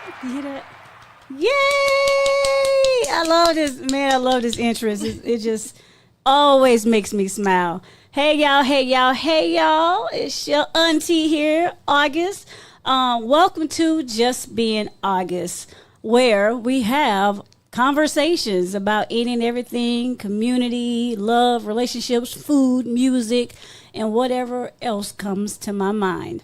You hear that? Yay! I love this, man. I love this interest. It just always makes me smile. Hey, y'all. Hey, y'all. Hey, y'all. It's your auntie here, August. Welcome to Just Being August, where we have conversations about any and everything, community, love, relationships, food, music, and whatever else comes to my mind.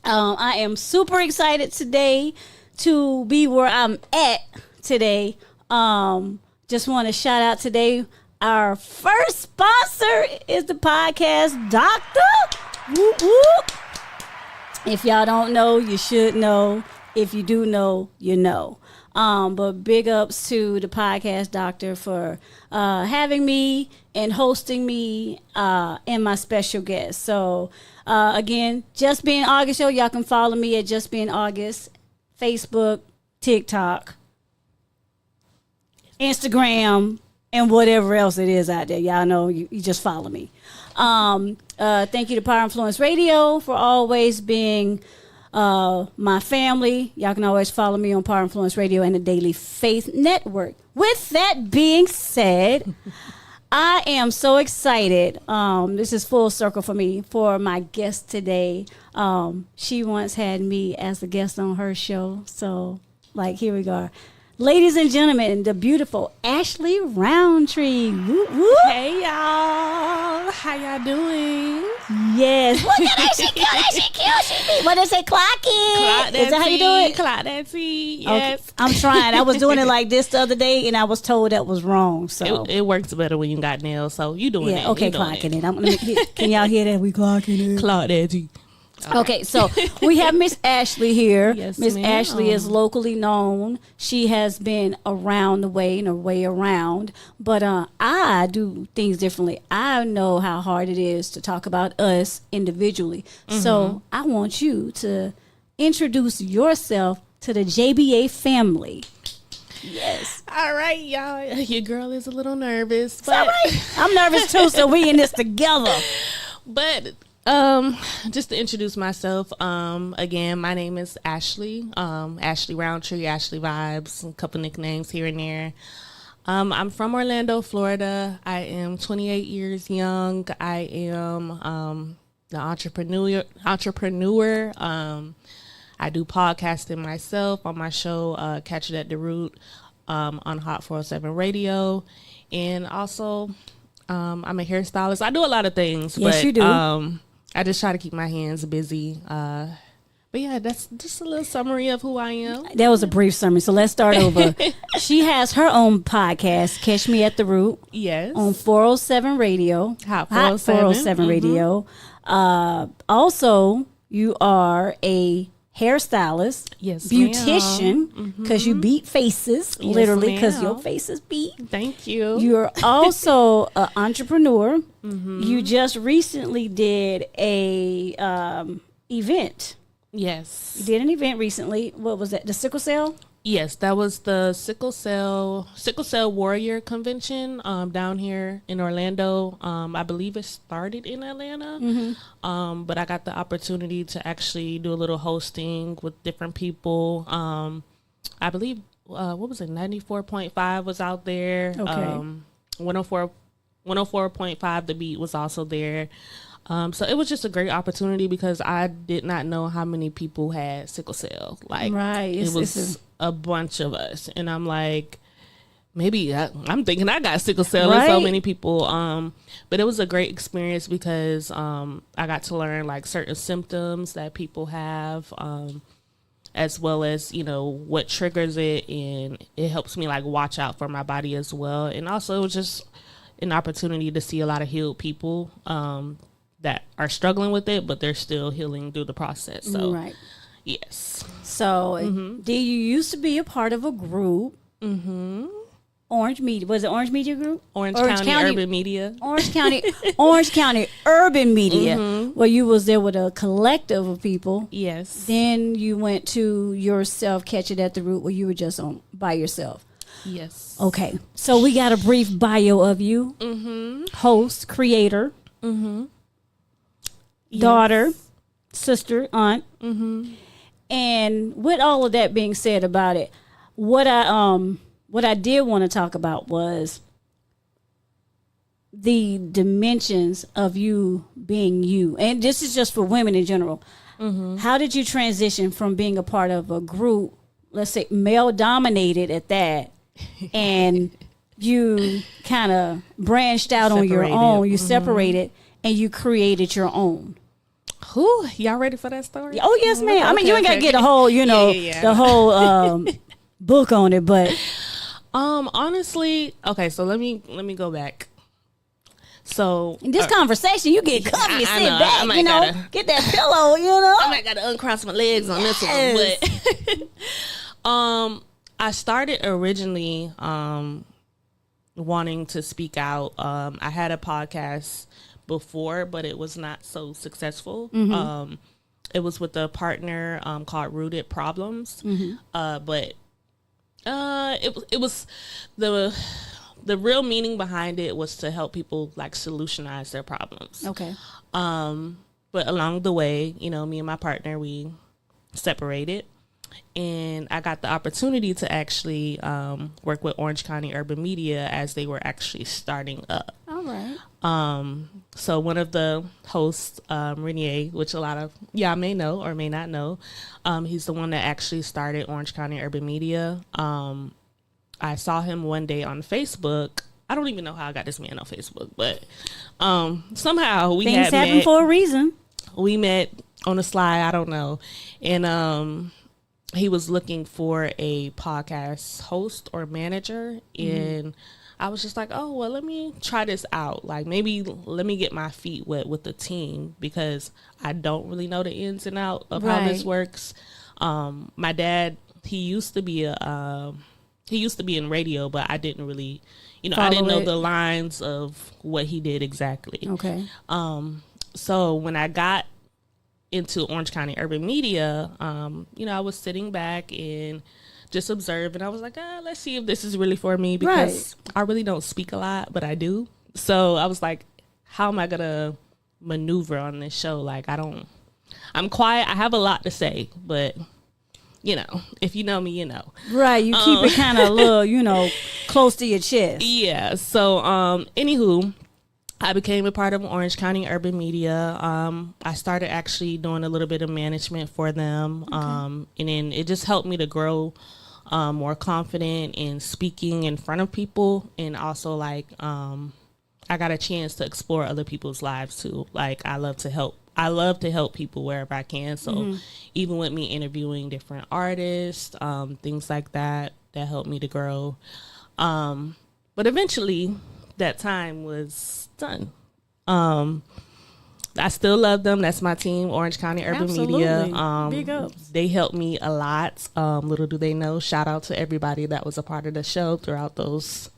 I am super excited today to be where I'm at today. Just want to shout out today. Our first sponsor is the podcast Doctor. Whoop, whoop. If y'all don't know, you should know. If you do know, you know. But big ups to the podcast Doctor for having me and hosting me and my special guest. So again, Just Being August Show. Y'all can follow me at Just Being August, Facebook, TikTok, Instagram, and whatever else it is out there. Y'all know you just follow me. Thank you to Power Influence Radio for always being my family. Y'all can always follow me on Power Influence Radio and the Daily Faith Network. With that being said, I am so excited. This is full circle for me for my guest today. She once had me as a guest on her show. So, here we go. Ladies and gentlemen, the beautiful Ashley Roundtree. Woo, woo. Hey, y'all. How y'all doing? Yes. Look at her. She cute. She what is it? Clocky. Is that how you do it? Clock that T. Yes. Okay. I'm trying. I was doing it like this the other day, and I was told that was wrong. So it works better when you got nails. So you doing it. Okay, clocking it. Can y'all hear that? We clocking it. Clock that T. Okay, so we have Miss Ashley here. Yes, Miss ma'am. Ashley is locally known. She has been around the way and her way around. But I do things differently. I know how hard it is to talk about us individually. Mm-hmm. So I want you to introduce yourself to the JBA family. Yes. All right, y'all. Your girl is a little nervous. But all right. I'm nervous too, so we in this together. But just to introduce myself, again, my name is Ashley, Ashley Roundtree, Ashley Vibes, a couple nicknames here and there. I'm from Orlando, Florida. I am 28 years young. I am the entrepreneur. I do podcasting myself on my show, Catch It at the Root, on Hot 407 Radio. And also, I'm a hairstylist. I do a lot of things. Yes, but, you do. I just try to keep my hands busy. But yeah, that's just a little summary of who I am. That was a brief summary. So let's start over. She has her own podcast, Catch Me at the Root. Yes. On 407 Radio. Hot 407 Radio. Also, you are a hairstylist. Yes, beautician, because you beat faces, Yes, literally, because your ma'am. face is beat. Thank you. You're also an entrepreneur. You just recently did a event. Yes. You did an event recently. What was that? The sickle cell? Yes, that was the Sickle Cell Warrior Convention down here in Orlando. I believe it started in Atlanta, but I got the opportunity to actually do a little hosting with different people. I believe, what was it, 94.5 was out there. Okay. 104.5 The Beat was also there. So it was just a great opportunity because I did not know how many people had sickle cell. Right. It was a bunch of us. And I'm like, maybe I'm thinking I got sickle cell and so many people. But it was a great experience because I got to learn certain symptoms that people have, as well as, what triggers it. And it helps me watch out for my body as well. And also it was just an opportunity to see a lot of healed people that are struggling with it, but they're still healing through the process. So, right. Yes. So, you used to be a part of a group, Orange Media. Was it Orange Media Group? Orange County Urban Media. Orange County Urban Media, where you was there with a collective of people. Yes. Then you went to yourself, Catch It at the Root, where you were just by yourself. Yes. Okay. So we got a brief bio of you. Host, creator, daughter, sister, aunt. And with all of that being said about it, what I did want to talk about was the dimensions of you being you. And this is just for women in general. Mm-hmm. How did you transition from being a part of a group, let's say male dominated at that, and you kind of branched out on your own, you separated, and you created your own? Whew, y'all ready for that story? Oh, yes, ma'am. I mean, you ain't got to get a whole, the whole book on it, but honestly, okay, so let me go back. So in this conversation, you get comfy, sit back, get that pillow, I might gotta uncross my legs on this one, but I started originally wanting to speak out. I had a podcast before, but it was not so successful. Mm-hmm. It was with a partner called Rooted Problems, but it was the real meaning behind it was to help people like solutionize their problems. Okay. But along the way, me and my partner, we separated, and I got the opportunity to actually work with Orange County Urban Media as they were actually starting up. All right. So one of the hosts, Renier, which a lot of y'all may know or may not know, he's the one that actually started Orange County Urban Media. I saw him one day on Facebook. I don't even know how I got this man on Facebook, but somehow we things happen for a reason. We met on a slide, I don't know. And he was looking for a podcast host or manager, and I was just like, oh, well, let me try this out. Like, maybe let me get my feet wet with the team, because I don't really know the ins and outs of how this works. My dad, he used to be in radio, but I didn't really, I didn't know the lines of what he did exactly. Okay. So when I got into Orange County Urban Media, I was sitting back and just observing. I was like, let's see if this is really for me, because I really don't speak a lot, but I do. So I was like, how am I going to maneuver on this show? Like, I'm quiet. I have a lot to say, but if you know me, you know. Right. You keep it kind of a little, close to your chest. Yeah. So, anywho, I became a part of Orange County Urban Media. I started actually doing a little bit of management for them. And then it just helped me to grow more confident in speaking in front of people. And also, like, I got a chance to explore other people's lives too. Like, I love to help people wherever I can. So even with me interviewing different artists, things like that helped me to grow. But eventually that time was done. I still love them. That's my team, Orange County Urban Media. Big ups. They helped me a lot. Little do they know, shout out to everybody that was a part of the show throughout those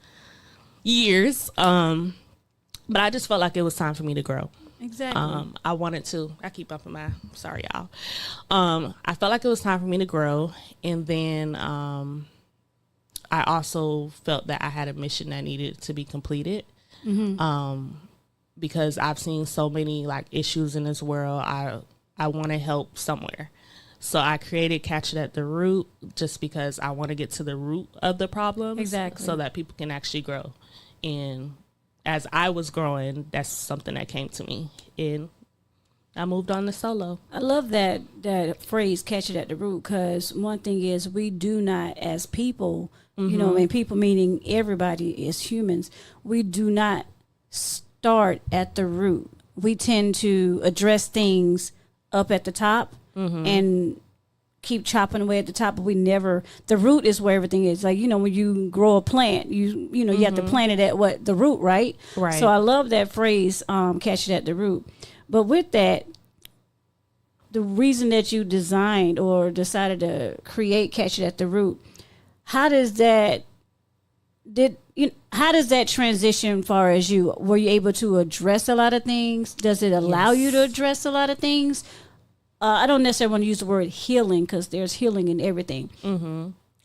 years. But I just felt like it was time for me to grow. Exactly. I keep up with sorry y'all. I felt like it was time for me to grow. And then I also felt that I had a mission that needed to be completed. Because I've seen so many like issues in this world. I want to help somewhere. So I created Catch It at the Root, just because I want to get to the root of the problems. Exactly. So that people can actually grow. And as I was growing, that's something that came to me, and I moved on to solo. I love that phrase, catch it at the root, because one thing is, we do not, as people, and people meaning everybody as humans, we do not start at the root. We tend to address things up at the top and keep chopping away at the top, but the root is where everything is. Like, when you grow a plant, you have to plant it at the root, right? Right. So I love that phrase, catch it at the root. But with that, the reason that you designed or decided to create Catch It at the Root, how does that transition far as you? Were you able to address a lot of things? Does it allow you to address a lot of things? I don't necessarily want to use the word healing, because there's healing in everything.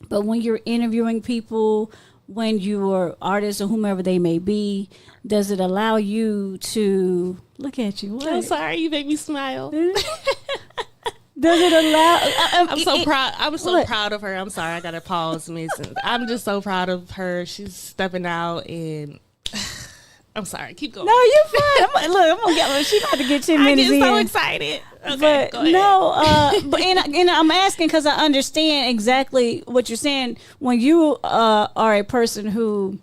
But when you're interviewing people, when you are artists or whomever they may be, does it allow you to look at you? What? I'm sorry, you make me smile. Does it allow? I'm so proud. I'm so proud of her. I'm sorry, I gotta pause, Miss. I'm just so proud of her. She's stepping out, and I'm sorry. Keep going. No, you're fine. I'm gonna get. She about to get 10 minutes in. I get so excited. Okay, but no, but and I'm asking because I understand exactly what you're saying. When you are a person who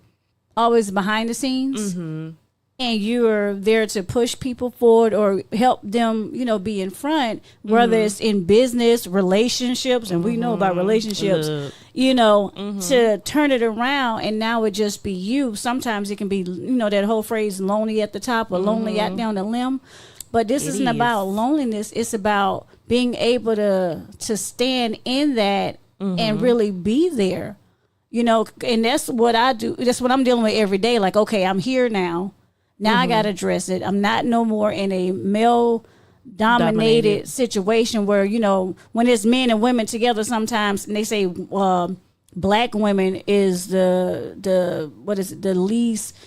always behind the scenes. Mm-hmm. And you're there to push people forward or help them, be in front, whether it's in business, relationships, and we know about relationships, to turn it around and now it just be you. Sometimes it can be, that whole phrase, lonely at the top or lonely at down the limb. But this isn't about loneliness. It's about being able to stand in that and really be there, and that's what I do. That's what I'm dealing with every day. Like, okay, I'm here now. Now I got to address it. I'm not no more in a male-dominated situation where, when it's men and women together sometimes, and they say black women is the least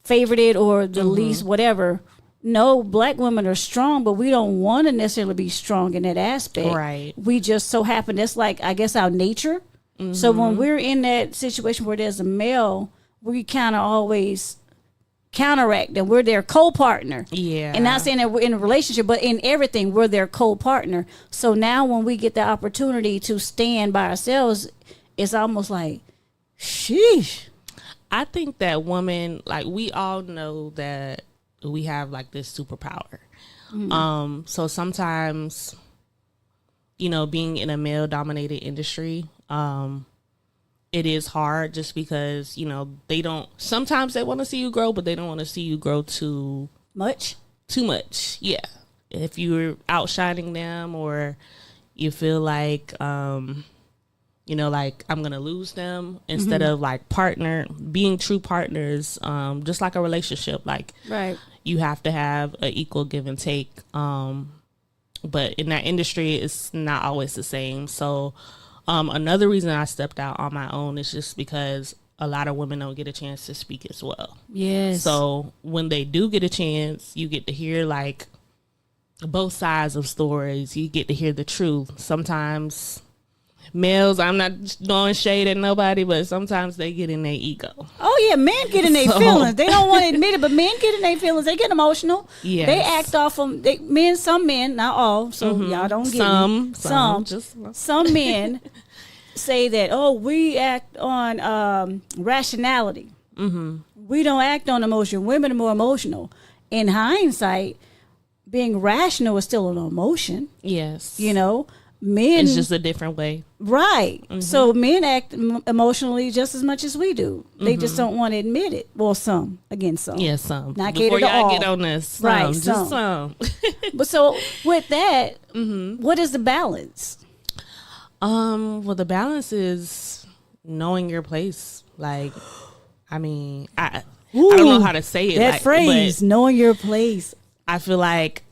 favorited or the least whatever. No, black women are strong, but we don't want to necessarily be strong in that aspect. Right. We just so happen, that's like, I guess, our nature. Mm-hmm. So when we're in that situation where there's a male, we kind of always counteract them. We're their co-partner. Yeah. And not saying that we're in a relationship, but in everything, we're their co-partner. So now when we get the opportunity to stand by ourselves, it's almost like, sheesh. I think that women, like, we all know that we have like this superpower. Mm-hmm. So sometimes, being in a male dominated industry, it is hard just because, sometimes they want to see you grow, but they don't want to see you grow too much. Yeah. If you're outshining them or you feel like, like I'm going to lose them instead of like being true partners, just like a relationship, like right. You have to have an equal give and take. But in that industry, it's not always the same. So, another reason I stepped out on my own is just because a lot of women don't get a chance to speak as well. Yes. So when they do get a chance, you get to hear like both sides of stories. You get to hear the truth. Sometimes males, I'm not throwing shade at nobody, but sometimes they get in their ego. Oh yeah, men get in their feelings. They don't want to admit it, but men get in their feelings. They get emotional. Yes. They act off them. Some men, not all. So y'all don't get some men say that. Oh, we act on rationality. Mm-hmm. We don't act on emotion. Women are more emotional. In hindsight, being rational is still an emotion. Yes. Men, it's just a different way, right? Mm-hmm. So men act emotionally just as much as we do. They just don't want to admit it. Well, some. Yeah, some. Not before y'all all. Get on this, right? Just some. But so with that, what is the balance? Well, the balance is knowing your place. Like, I mean, I don't know how to say it. That phrase, knowing your place. I feel like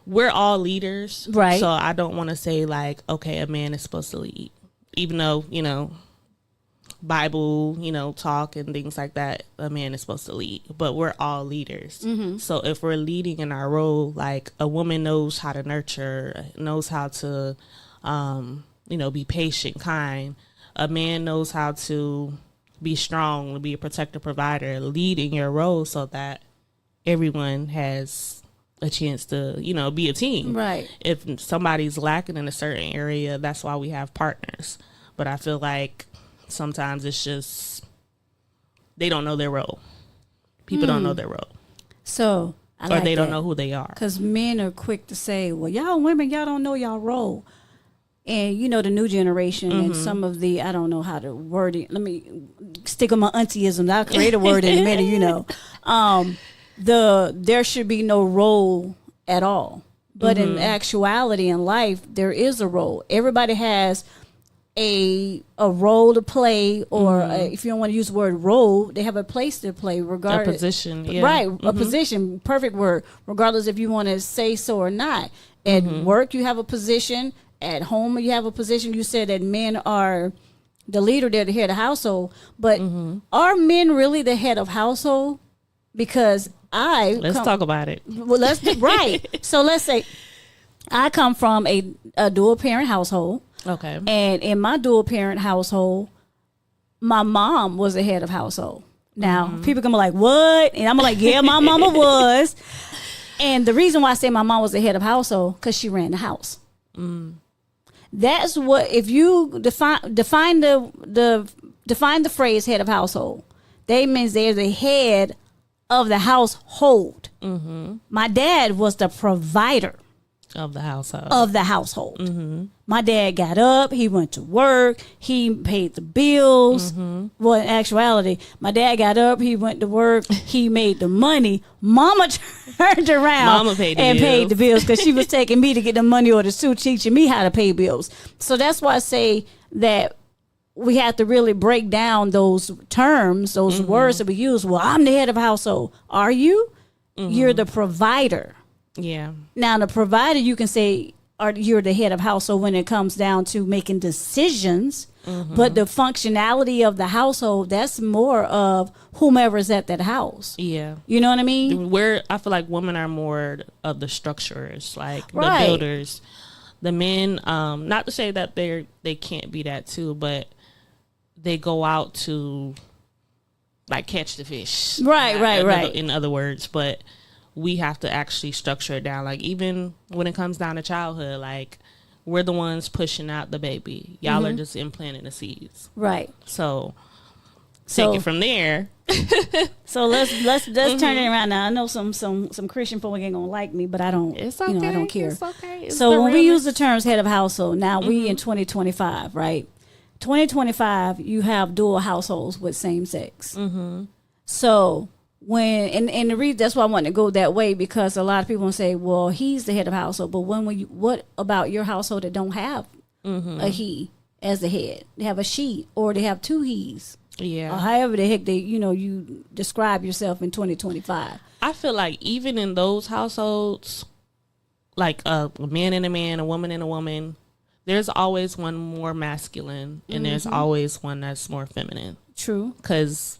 we're all leaders, right? So I don't want to say like, okay, a man is supposed to lead, even though Bible, talk and things like that. A man is supposed to lead, but we're all leaders. Mm-hmm. So if we're leading in our role, like a woman knows how to nurture, knows how to, be patient, kind. A man knows how to be strong, be a protector, provider, lead in your role so that everyone has a chance to, be a team. Right. If somebody's lacking in a certain area, that's why we have partners. But I feel like sometimes it's just they don't know their role. People don't know their role. So, they don't know who they are. Because men are quick to say, well, y'all women, y'all don't know y'all role. And, the new generation and some of the, I don't know how to word it. Let me stick on my auntie-isms. I'll create a word in a minute, there should be no role at all. But in actuality in life, there is a role. Everybody has a role to play, or if you don't want to use the word role, they have a place to play, regardless. A position, yeah. Right, a position, perfect word, regardless if you want to say so or not. At work, you have a position. At home, you have a position. You said that men are the leader, they're the head of household. But are men really the head of household? Because let's talk about it. Well, right. So let's say I come from a dual parent household. Okay. And in my dual parent household, my mom was the head of household. Now, people can be like, what? And I'm like, yeah, my mama was. And the reason why I say my mom was the head of household, because she ran the house. That's what, if you define the phrase head of household, that means they're the head of the household. My dad was the provider of the household. My dad got up, he went to work, he paid the bills. Well, in actuality, my dad got up, he went to work, he made the money. Mama turned around Mama paid the bills because she was taking me to get the money orders too, teaching me how to pay bills. So that's why I say that we have to really break down those terms, those words that we use. Well, I'm the head of household. Are you? You're the provider. Yeah. Now, the provider, you can say, you're the head of household when it comes down to making decisions. But the functionality of the household, that's more of whomever's at that house. Yeah. You know what I mean? I feel like women are more of the structurers, like Right. the builders. The men, not to say that they can't be that too, but they go out to like catch the fish. Right. In other words, but we have to actually structure it down. Like, even when it comes down to childhood, like, we're the ones pushing out the baby. Y'all are just implanting the seeds. Right. So take it from there. So let's turn it around now. I know some Christian folk ain't gonna like me, but I don't. It's okay. I don't care. It's okay. It's so when we use the terms head of household, now we in 2025, right? 2025, you have dual households with same sex. So when and the reason that's why I want to go that way, because a lot of people say, well, he's the head of household, but what about your household that don't have a he as the head? They have a she, or they have two he's. Yeah. Or however the heck you describe yourself in 2025. I feel like even in those households, like a man and a man, a woman and a woman, there's always one more masculine and there's always one that's more feminine. True. Because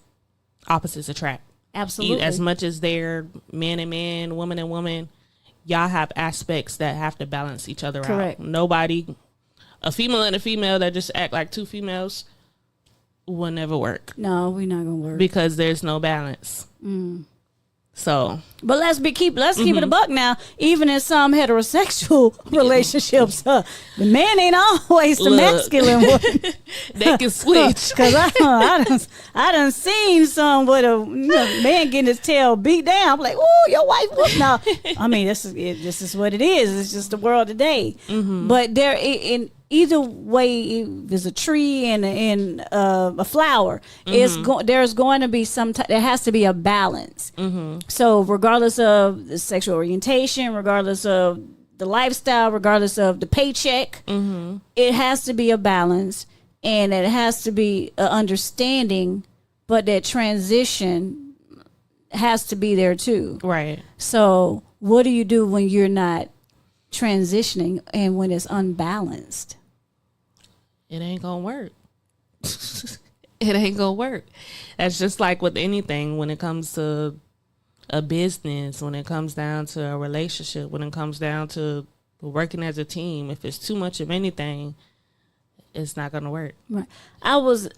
opposites attract. Absolutely. As much as they're man and man, woman and woman, y'all have aspects that have to balance each other Correct. out. Nobody, a female and a female that just act like two females will never work. No, we're not gonna work because there's no balance. So, but let's keep it a buck now. Even in some heterosexual relationships, the man ain't always the masculine one. They can switch. Because I done seen some with a man getting his tail beat down. I'm like, oh, your wife was now. I mean, this is what it is. It's just the world today. But there in either way, there's a tree and a flower. There's going to be there has to be a balance. So regardless of the sexual orientation, regardless of the lifestyle, regardless of the paycheck, it has to be a balance, and it has to be an understanding. But that transition has to be there too. Right. So what do you do when you're not transitioning and when it's unbalanced? It ain't gonna work. It ain't gonna work. That's just like with anything when it comes to a business, when it comes down to a relationship, when it comes down to working as a team. If it's too much of anything, it's not gonna work. Right. I was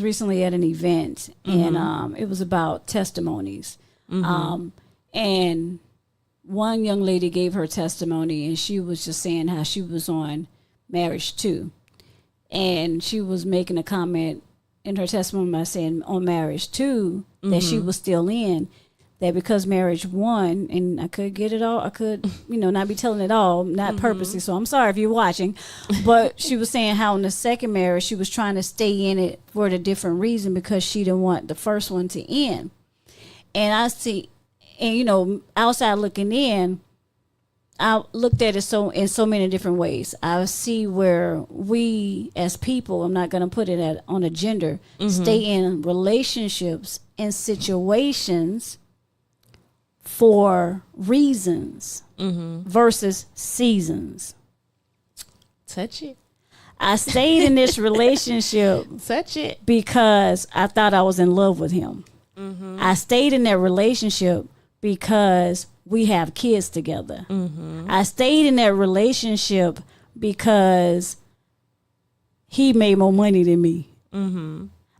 recently at an event, and it was about testimonies. And one young lady gave her testimony, and she was just saying how she was on Marriage 2. And she was making a comment in her testimony by saying on Marriage 2 that she was still in, that because Marriage 1, and I could get it all, I could, not be telling it all, not purposely, so I'm sorry if you're watching, but she was saying how in the second marriage she was trying to stay in it for a different reason because she didn't want the first one to end. And I see, and outside looking in, I looked at it in so many different ways. I see where we as people, I'm not going to put it on a gender, stay in relationships and situations for reasons versus seasons. Touch it. I stayed in this relationship Touch it because I thought I was in love with him. I stayed in that relationship because we have kids together. I stayed in that relationship because he made more money than me.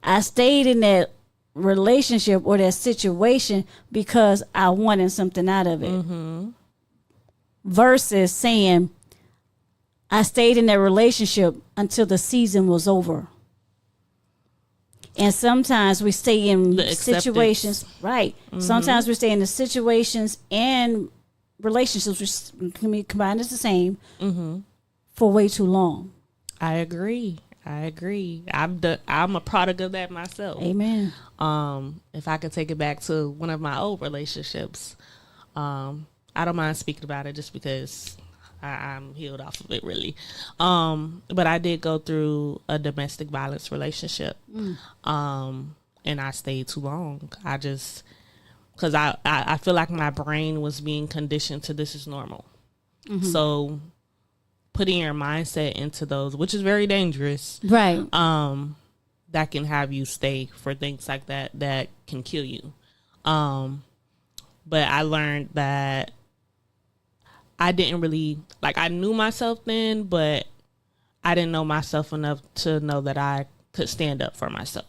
I stayed in that relationship or that situation because I wanted something out of it. Versus saying, I stayed in that relationship until the season was over. And sometimes we stay in situations, right? Sometimes we stay in the situations and relationships, which can be combined as the same, for way too long. I agree. I'm a product of that myself. Amen. If I could take it back to one of my old relationships, I don't mind speaking about it just because I'm healed off of it, really. But I did go through a domestic violence relationship, and I stayed too long. Because I feel like my brain was being conditioned to this is normal. So putting your mindset into those, which is very dangerous, right? That can have you stay for things like that can kill you. But I learned that I didn't really, I knew myself then, but I didn't know myself enough to know that I could stand up for myself.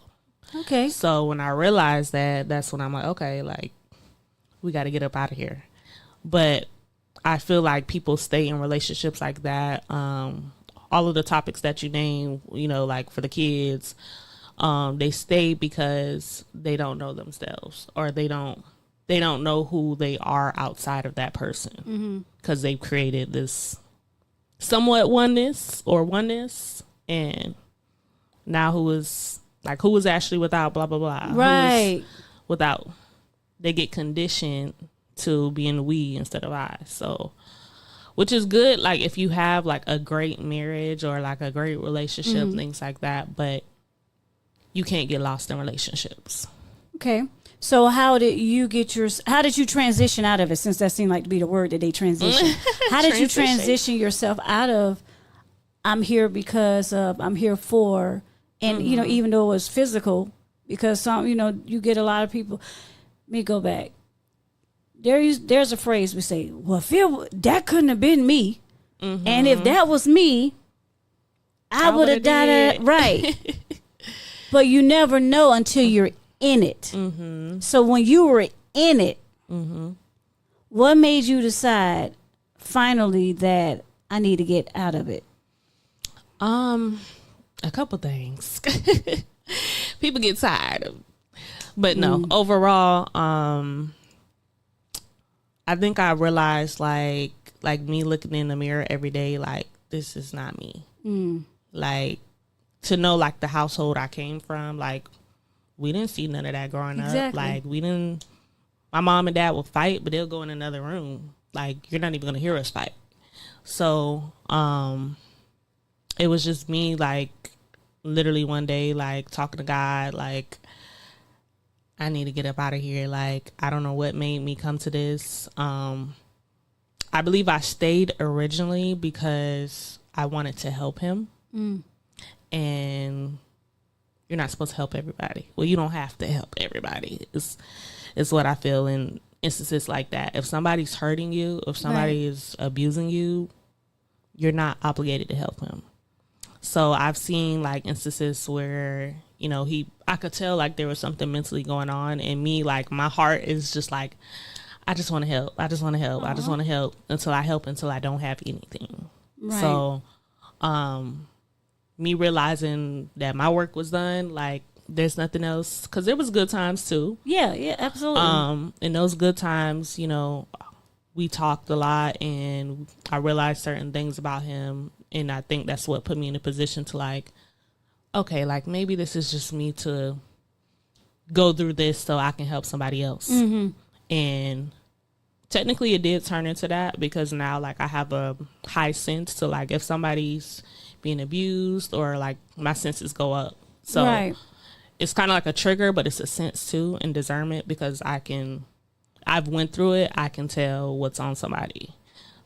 Okay. So when I realized that, that's when I'm like, okay, we got to get up out of here. But I feel like people stay in relationships like that. All of the topics that you name, for the kids, they stay because they don't know themselves, or they don't know who they are outside of that person, because they've created this somewhat oneness, and now who is actually without blah blah blah, right? Without, they get conditioned to being we instead of I. So, which is good, if you have a great marriage or a great relationship, things like that, but you can't get lost in relationships. Okay. So how did you transition out of it, since that seemed like to be the word that they transition? How did you transition yourself out of, I'm here because of, I'm here for, and, even though it was physical, because some, you get a lot of people, let me go back. There's a phrase we say, well, that couldn't have been me. And if that was me, I would have died. Right. But you never know until you're in it. So when you were in it, what made you decide finally that I need to get out of it? A couple things. People get tired of, but no, overall, I think I realized like me looking in the mirror every day, this is not me. To know the household I came from, we didn't see none of that growing up. My mom and dad will fight, but they'll go in another room. You're not even going to hear us fight. So, it was just me, literally one day, talking to God, I need to get up out of here. I don't know what made me come to this. I believe I stayed originally because I wanted to help him. And you're not supposed to help everybody. Well, you don't have to help everybody. It's what I feel in instances like that. If somebody's hurting you, if somebody is abusing you, you're not obligated to help him. So I've seen instances where, I could tell there was something mentally going on, and me, my heart is just I just want to help. I just want to help. I just want to help until I don't have anything. Right. So, me realizing that my work was done, there's nothing else, because there was good times too. Yeah, absolutely. In those good times, we talked a lot, and I realized certain things about him, and I think that's what put me in a position to okay, maybe this is just me to go through this so I can help somebody else. And technically it did turn into that, because now I have a high sense to if somebody's being abused, or my senses go up. So it's kind of like a trigger, but it's a sense too, and discernment, because I've went through it. I can tell what's on somebody.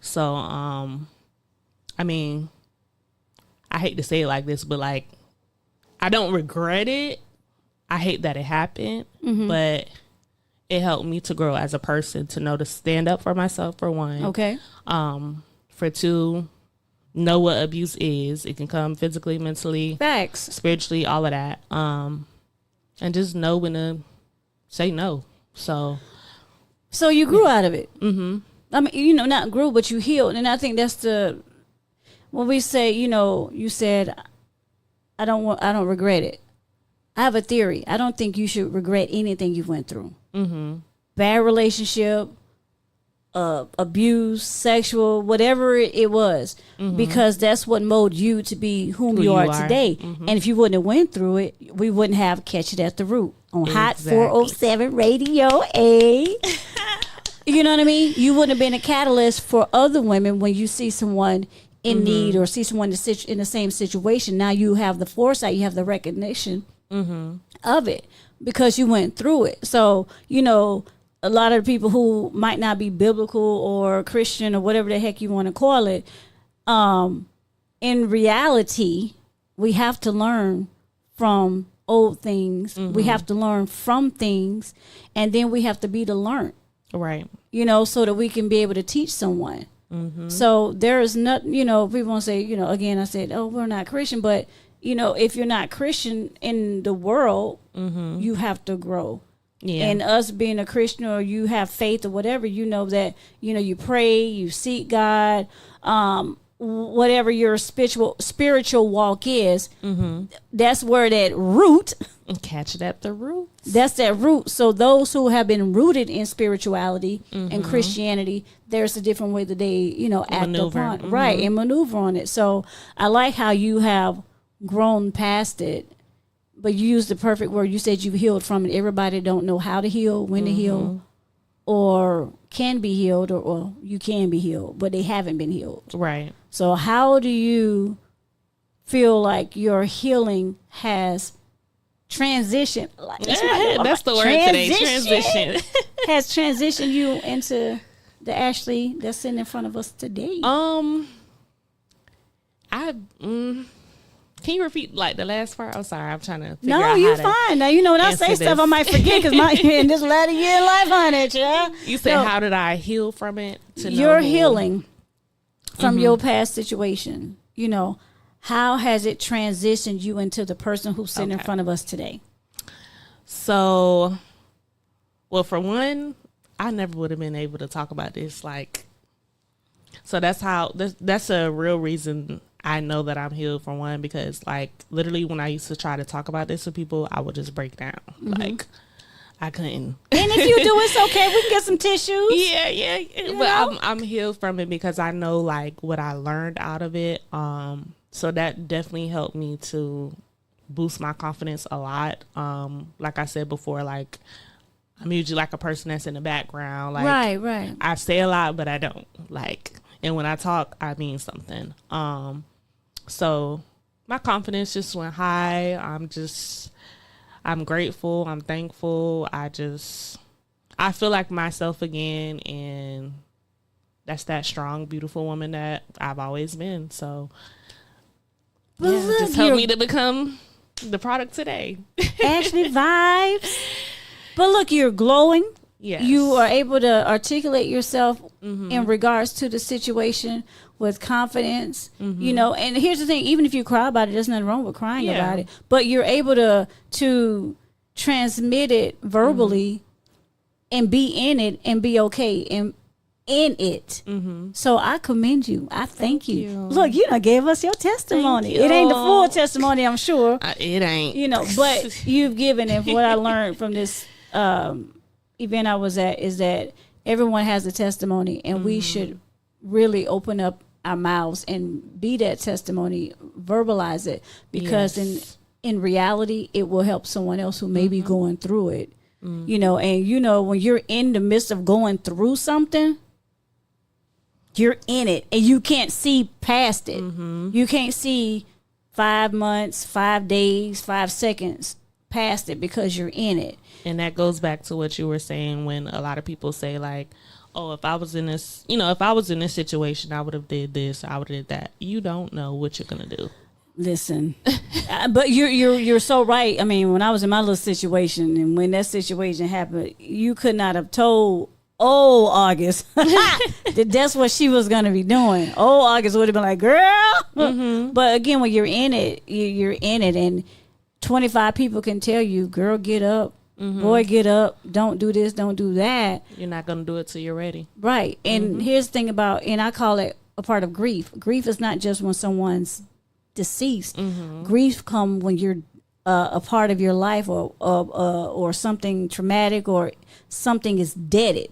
So, I mean, I hate to say it like this, but I don't regret it. I hate that it happened, but it helped me to grow as a person, to know to stand up for myself, for one. Okay. For two, know what abuse is. It can come physically, mentally, Facts, spiritually, all of that. And just know when to say no. So you grew out of it. mm-hmm. I mean, not grew, but you healed. And I think that's when we say, you said, I don't regret it. I have a theory. I don't think you should regret anything you went through. Mm-hmm. Bad relationship, abuse, sexual, whatever it was, because that's what molded you to be who you are today. And if you wouldn't have went through it, we wouldn't have Catch It at the Root on Hot 407 Radio A. You know what I mean? You wouldn't have been a catalyst for other women when you see someone in need or see someone in the same situation. Now you have the foresight, you have the recognition of it because you went through it. So, a lot of people who might not be biblical or Christian or whatever the heck you want to call it, in reality, we have to learn from old things. We have to learn from things, and then we have to be to learn. Right. So that we can be able to teach someone. So there is not, people want to say, again, I said, oh, we're not Christian, but, if you're not Christian in the world, you have to grow. Yeah. And us being a Christian, or you have faith or whatever, that, you pray, you seek God, whatever your spiritual walk is, that's where that root. Catch it at the root. That's that root. So those who have been rooted in spirituality and Christianity, there's a different way that they, act maneuver. upon, right, and maneuver on it. So I like how you have grown past it. But you used the perfect word. You said you healed from it. Everybody don't know how to heal, when to heal, or can be healed, or you can be healed, but they haven't been healed. Right. So how do you feel like your healing has transitioned? That's the word today. Transition. Has transitioned you into the Ashley that's sitting in front of us today? Can you repeat the last part? I'm sorry, I'm trying to figure out. No, you're fine. Now when I say stuff, I might forget because in this latter year in life, honey, child. You said, how did I heal from it? You're healing from your past situation. How has it transitioned you into the person who's sitting in front of us today? So, well, for one, I never would have been able to talk about this. So that's a real reason I know that I'm healed, for one, because literally when I used to try to talk about this with people, I would just break down. I couldn't. And if you do, it's okay. We can get some tissues. Yeah. But I'm healed from it because I know what I learned out of it. So that definitely helped me to boost my confidence a lot. Like I said before, I'm usually a person that's in the background. Right. I say a lot, but I don't and when I talk, I mean something. So my confidence just went high. I'm grateful. I'm thankful. I feel like myself again, and that's that strong, beautiful woman that I've always been. So just helped me to become the product today. Ashley vibes. But look, you're glowing. Yes. You are able to articulate yourself in regards to the situation with confidence, and here's the thing, even if you cry about it, there's nothing wrong with crying about it, but you're able to transmit it verbally and be in it and be okay and in it. So I commend you. I thank you. Look, you done gave us your testimony. It ain't the full testimony, I'm sure. It ain't. But you've given it. What I learned from this event I was at is that everyone has a testimony, and we should really open up our mouths and be that testimony, verbalize it, because in reality it will help someone else who may be going through it. And when you're in the midst of going through something, you're in it and you can't see past it. You can't see 5 months, 5 days, 5 seconds past it because you're in it. And that goes back to what you were saying when a lot of people say oh, if I was in this situation, I would have did this, I would have did that. You don't know what you're going to do. Listen, but you're so right. I mean, when I was in my little situation, and when that situation happened, you could not have told August that that's what she was gonna be doing. August would have been like, "Girl," but again, when you're in it, you're in it, and 25 people can tell you, "Girl, get up." Boy, get up. Don't do this. Don't do that. You're not going to do it till you're ready. Right. And here's the thing about, and I call it a part of grief. Grief is not just when someone's deceased. Grief come when you're a part of your life or something traumatic or something is deaded.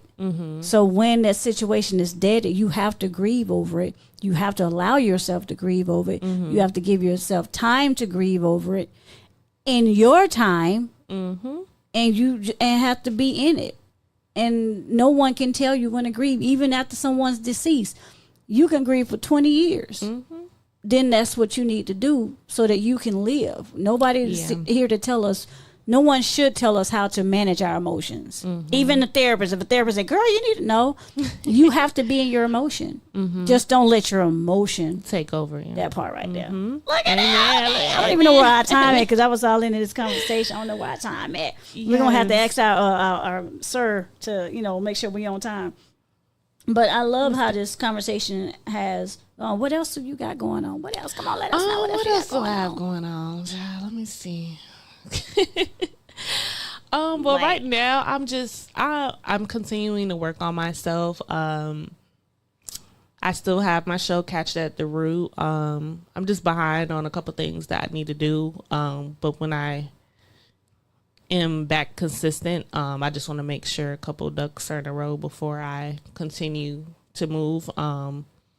So when that situation is deaded, you have to grieve over it. You have to allow yourself to grieve over it. You have to give yourself time to grieve over it in your time. And you have to be in it. And no one can tell you when to grieve, even after someone's deceased. You can grieve for 20 years. Then that's what you need to do so that you can live. Nobody's here to tell us. No one should tell us how to manage our emotions. Even the therapist. If a therapist says, "Girl, you need to know," you have to be in your emotion. Just don't let your emotion take over. That part right there. Look at that. I don't even know where our time at because I was all into this conversation. I don't know where our time at. We're going to have to ask our sir to, make sure we're on time. But I love how this conversation has. What else have you got going on? What else? Come on, let us know. What else do I have going on? Let me see. Well, right now I'm continuing to work on myself. I still have my show Catch That at the Root. I'm just behind on a couple things that I need to do. But when I am back consistent, I just want to make sure a couple ducks are in a row before I continue to move.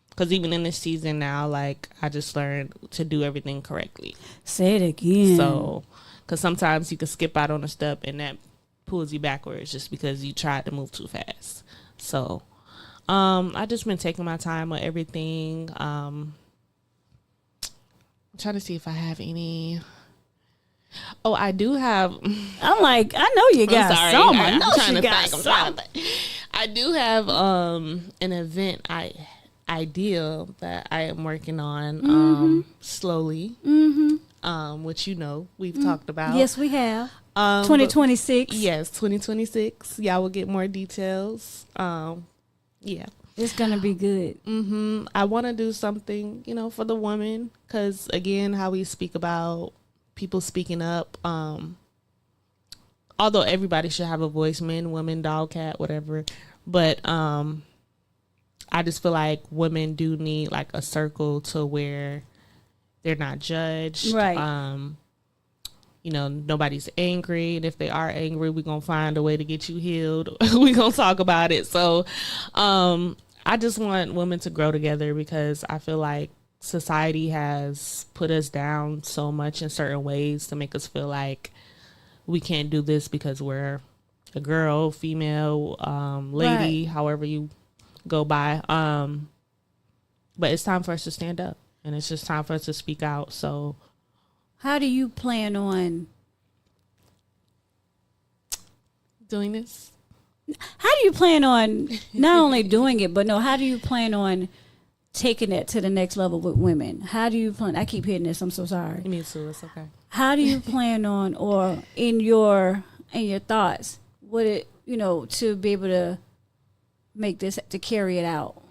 Because even in this season now, like, I just learned to do everything correctly. Say it again. So, because sometimes you can skip out on a step and that pulls you backwards just because you tried to move too fast. So, I just been taking my time on everything. I'm trying to see if I have any. Oh, I do have. I'm like, I know you got some. I'm trying to think. I do have an event idea that I am working on slowly. Which we've talked about. Yes, we have. 2026. Yes, 2026. Y'all will get more details. Yeah. It's going to be good. I want to do something, for the woman. Because, again, how we speak about people speaking up. Although everybody should have a voice, men, women, dog, cat, whatever. But I just feel like women do need, like, a circle to where they're not judged. Right. Nobody's angry. And if they are angry, we're going to find a way to get you healed. We're going to talk about it. So I just want women to grow together because I feel like society has put us down so much in certain ways to make us feel like we can't do this because we're a girl, female, lady, right. However you go by. But it's time for us to stand up. And it's just time for us to speak out. So, how do you plan on doing this? How do you plan on not only doing it, but how do you plan on taking it to the next level with women? How do you plan? I keep hitting this. I'm so sorry. Me too. It's okay. How do you plan on, or in your thoughts, would it, to be able to make this, to carry it out?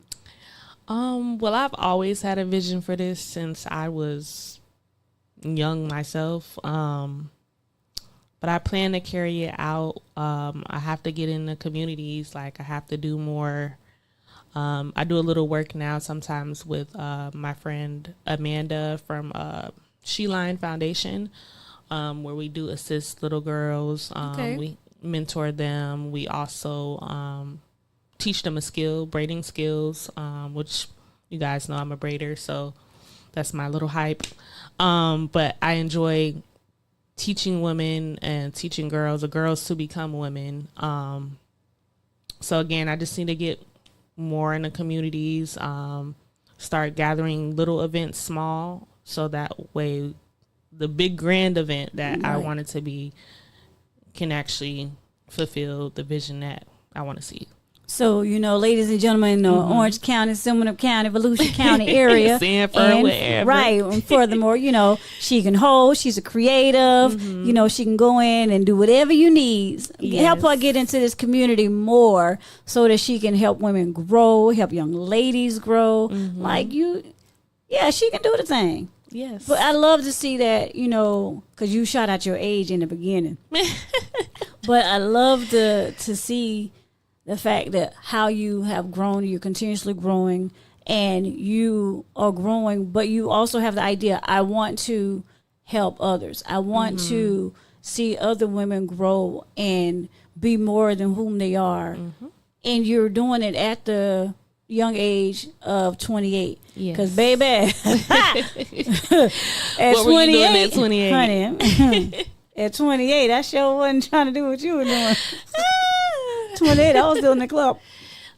Well, I've always had a vision for this since I was young myself. But I plan to carry it out. I have to get in the communities. Like, I have to do more. I do a little work now sometimes with my friend Amanda from She Line Foundation, where we do assist little girls. Okay. We mentor them. We also teach them a skill, braiding skills, which you guys know I'm a braider, so that's my little hype. But I enjoy teaching women and teaching girls to become women. So again, I just need to get more in the communities, start gathering little events small, so that way the big grand event that I want it to be can actually fulfill the vision that I want to see. So, ladies and gentlemen, in the Orange County, Seminole County, Volusia County area. Sanford, wherever. Right. And furthermore, she can hold. She's a creative. She can go in and do whatever you need. Yes. Help her get into this community more so that she can help women grow, help young ladies grow. Like she can do the thing. Yes. But I love to see that, because you shot out your age in the beginning. But I love to see the fact that how you have grown, you're continuously growing, and you are growing, but you also have the idea, I want to help others. I want to see other women grow and be more than whom they are. And you're doing it at the young age of 28. Because, baby, at what were you doing at 28? Honey, at 28, I sure wasn't trying to do what you were doing. 28, I was still in the club.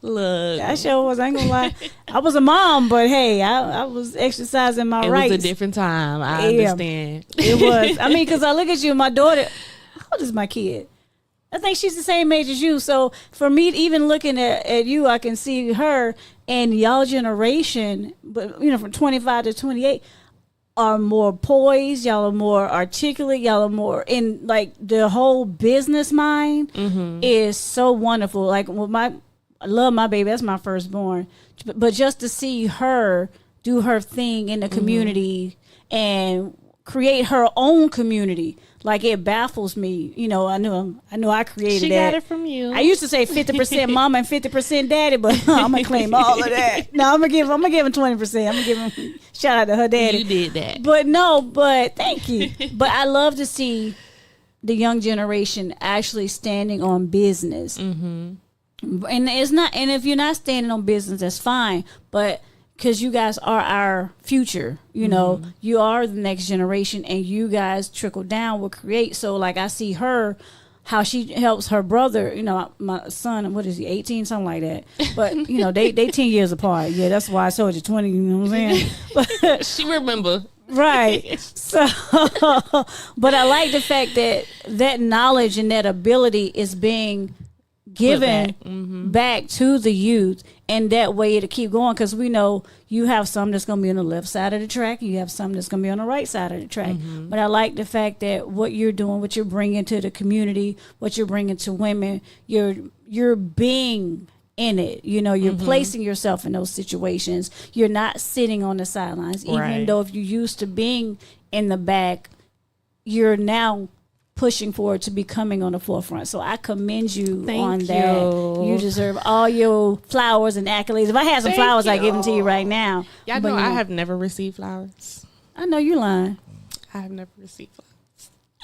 Look, I sure was. I ain't gonna lie. I was a mom, but hey, I was exercising my rights. It was a different time. I understand. It was. I mean, because I look at you, my daughter. How old is my kid? I think she's the same age as you. So for me, even looking at you, I can see her and y'all generation. But from 25 to 28. Are more poised, y'all are more articulate, y'all are more in like the whole business mind is so wonderful. Like I love my baby, that's my firstborn. But just to see her do her thing in the community and create her own community, like it baffles me. I know I created she that. She got it from you. I used to say 50% mama and 50% daddy, but I'm gonna claim all of that. No, I'm gonna give him 20%. I'm gonna give him shout out to her daddy. You did that. But thank you. But I love to see the young generation actually standing on business. And it's not. And if you're not standing on business, that's fine. But because you guys are our future, you are the next generation, and you guys trickle down will create. So like I see her, how she helps her brother, my son, what is he, 18, something like that. But, they 10 years apart. Yeah, that's why I told you 20, you know what I'm saying? But, she remember. Right. So, but I like the fact that knowledge and that ability is being given back to the youth, and that way it'll keep going, because we know you have some that's going to be on the left side of the track, you have some that's going to be on the right side of the track. But I like the fact that what you're doing, what you're bringing to the community, what you're bringing to women, you're being in it, you're placing yourself in those situations. You're not sitting on the sidelines, even though if you're used to being in the back, you're now pushing forward to becoming on the forefront. So I commend you on that. You deserve all your flowers and accolades. If I had some flowers, I'd give them to you right now. Y'all know I have never received flowers. I know you lying. I have never received flowers.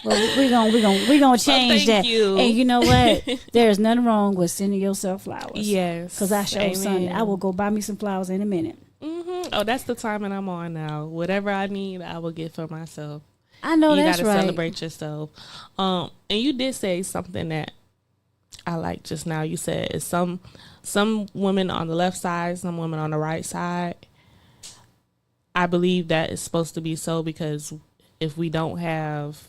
Well, we're gonna change that. You. And you know what? There's nothing wrong with sending yourself flowers. Yes. Because I show Sunday, I will go buy me some flowers in a minute. Oh, that's the timing I'm on now. Whatever I need, I will get for myself. I know that's right. You gotta celebrate yourself. And you did say something that I like just now. You said it's some women on the left side, some women on the right side. I believe that is supposed to be so, because if we don't have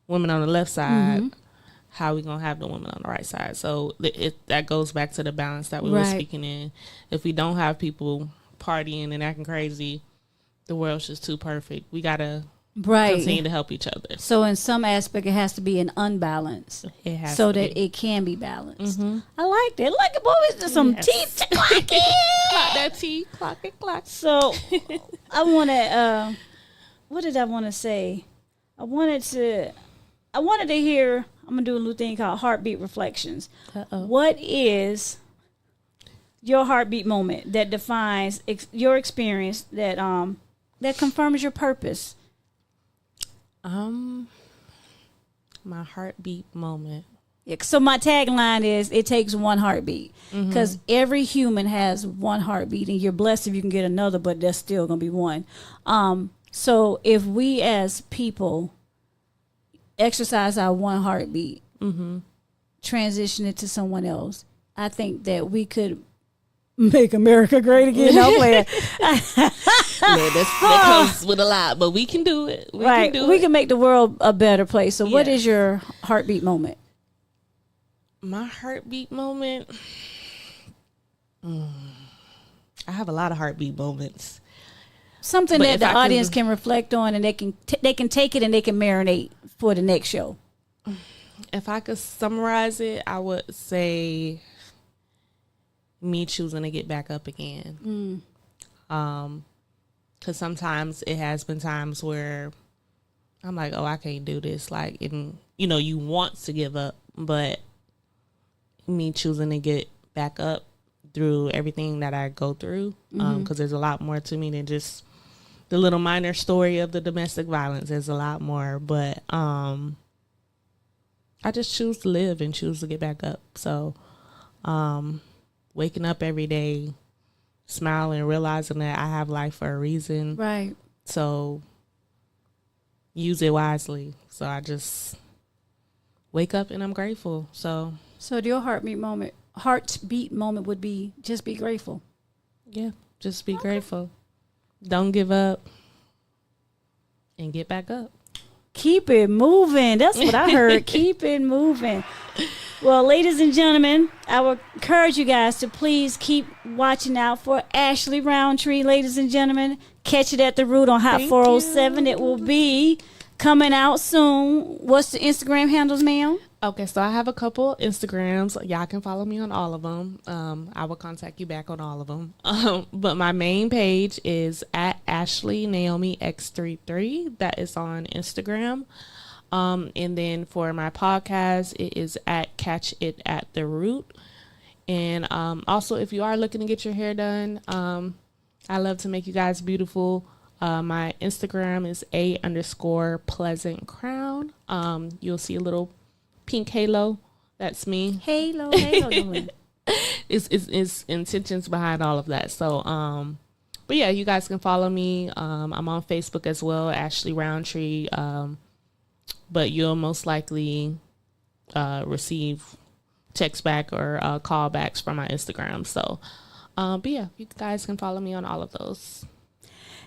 women on the left side, how are we gonna have the women on the right side? So that goes back to the balance that we were speaking in. If we don't have people partying and acting crazy, the world's just too perfect. We gotta continue to help each other. So in some aspect, it has to be an unbalance, so that it can be balanced. I like that. Look, boys, there's some teeth to clock in. Clock that teeth, clock it, clock. So I want to. What did I want to say? I wanted to hear. I'm gonna do a little thing called heartbeat reflections. What is your heartbeat moment that defines your experience, that confirms your purpose? My heartbeat moment. Yeah, so my tagline is, it takes one heartbeat, because every human has one heartbeat, and you're blessed if you can get another, but there's still gonna be one. So if we as people exercise our one heartbeat, transition it to someone else, I think that we could make America great again. No player. That comes with a lot, but we can do it. We can make the world a better place. So what is your heartbeat moment? My heartbeat moment, I have a lot of heartbeat moments. Something that the audience can reflect on, and they can take it and they can marinate for the next show. If I could summarize it, I would say me choosing to get back up again. Because sometimes it has been times where I'm like, oh, I can't do this. Like, and you want to give up, but me choosing to get back up through everything that I go through, because there's a lot more to me than just the little minor story of the domestic violence. There's a lot more, but I just choose to live and choose to get back up. So waking up every day, smiling, realizing that I have life for a reason. Right. So use it wisely. So I just wake up and I'm grateful. So your heartbeat moment would be just be grateful. Yeah, just be grateful. Don't give up and get back up. Keep it moving. That's what I heard. Keep it moving. Well, ladies and gentlemen, I would encourage you guys to please keep watching out for Ashley Roundtree, ladies and gentlemen. Catch it at the Root on Hot 407. It will be coming out soon. What's the Instagram handles, ma'am? Okay, so I have a couple Instagrams. Y'all can follow me on all of them. I will contact you back on all of them. But my main page is at Ashley Naomi X33. That is on Instagram. And then for my podcast, it is at Catch It at the Root. And also, if you are looking to get your hair done, I love to make you guys beautiful. My Instagram is _pleasant crown. You'll see a little pink halo. That's me. Halo. It's intentions behind all of that. So, but yeah, you guys can follow me. I'm on Facebook as well, Ashley Roundtree. But you'll most likely receive text back or call backs from my Instagram. So, but yeah, you guys can follow me on all of those.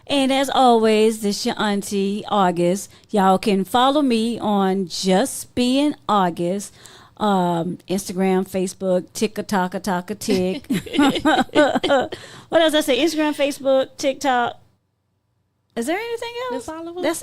And as always, this your auntie, August. Y'all can follow me on Just Being August. Instagram, Facebook, TikTok. What else I say? Instagram, Facebook, TikTok. Is there anything else? That's all of them. That's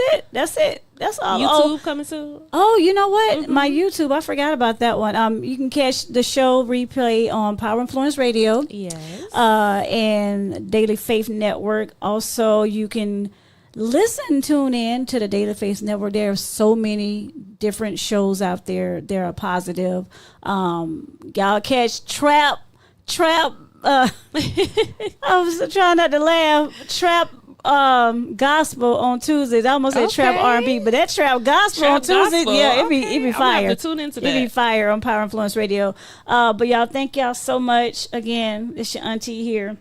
it. That's all. YouTube coming soon. Oh, you know what? My YouTube, I forgot about that one. You can catch the show replay on Power Influence Radio. Yes. And Daily Faith Network. Also, you can tune in to the Daily Faith Network. There are so many different shows out there. They are positive. Y'all catch Trap. I was trying not to laugh. Trap. Gospel on Tuesdays. I almost said trap R&B, but that trap gospel on Tuesdays, yeah, it be fire. Have to tune into that. It be fire on Power Influence Radio. But y'all, thank y'all so much. Again, it's your auntie here.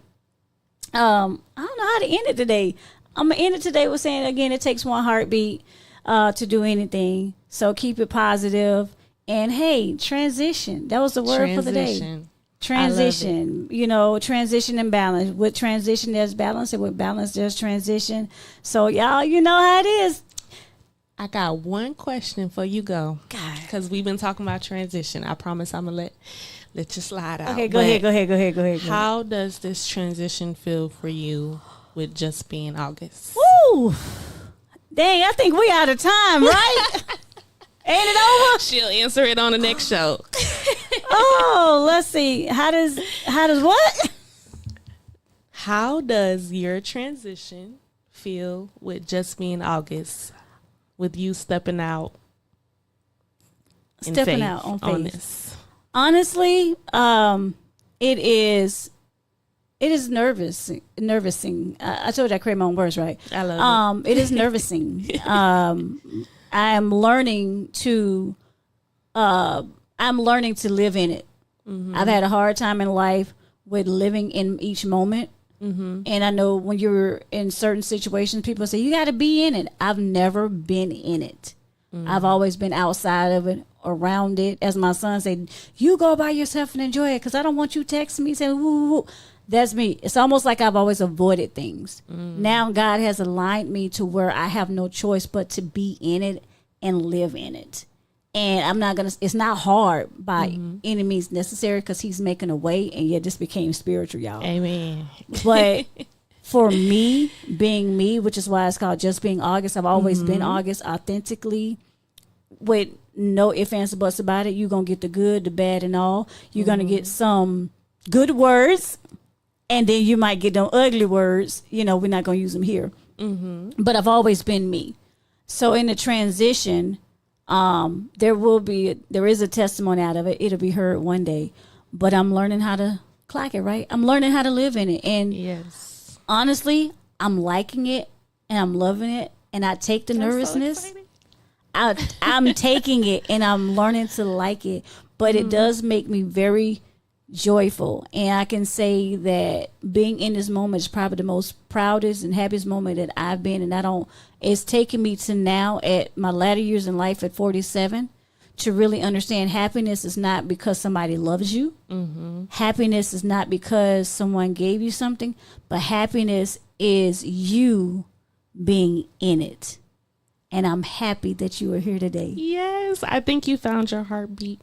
I don't know how to end it today. I'm gonna end it today with saying again, it takes one heartbeat to do anything. So keep it positive. And hey, transition. That was the word for the day. Transition, transition and balance. With transition, there's balance, and with balance, there's transition. So, y'all, you know how it is. I got one question for you, go. God. Because we've been talking about transition. I promise I'm going to let you slide out. Okay, go ahead. How does this transition feel for you with Just Being August? Woo! Dang, I think we out of time, right? Ain't it over? She'll answer it on the next show. Oh, let's see. How does what? How does your transition feel with Just Being August, with you stepping out on faith? Honestly, it is nervousing. I told you I create my own words, right? I love it. It is nervousing. I am learning to live in it. Mm-hmm. I've had a hard time in life with living in each moment. Mm-hmm. And I know when you're in certain situations, people say, you got to be in it. I've never been in it. Mm-hmm. I've always been outside of it, around it. As my son said, you go by yourself and enjoy it because I don't want you texting me saying, woo, woo. That's me. It's almost like I've always avoided things. Mm. Now God has aligned me to where I have no choice but to be in it and live in it. And I'm not gonna. It's not hard by any means necessary because he's making a way, and yet this became spiritual, y'all. Amen. But for me, being me, which is why it's called Just Being August, I've always been August authentically, with no ifs, ands, or buts about it. You're gonna get the good, the bad, and all. You're gonna get some good words, and then you might get them ugly words. You know, we're not gonna use them here. But I've always been me. So in the transition, there is a testimony out of it. It'll be heard one day, but I'm learning how to clock it, right? I'm learning how to live in it. And Yes. honestly, I'm liking it and I'm loving it. And I take the nervousness. I'm taking it and I'm learning to like it, but it does make me very joyful. And I can say that being in this moment is probably the most proudest and happiest moment that I've been. And it's taken me to now at my latter years in life at 47 to really understand happiness is not because somebody loves you. Happiness is not because someone gave you something, but happiness is you being in it. And I'm happy that you are here today. Yes, I think you found your heartbeat.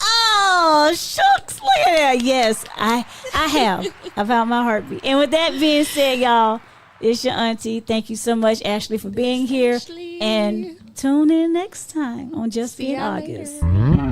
Oh, shucks. Look at that. Yes, I have. I found my heartbeat. And with that being said, y'all, it's your auntie. Thank you so much, Ashley, for being here. Ashley. And tune in next time on Just Being August. Later.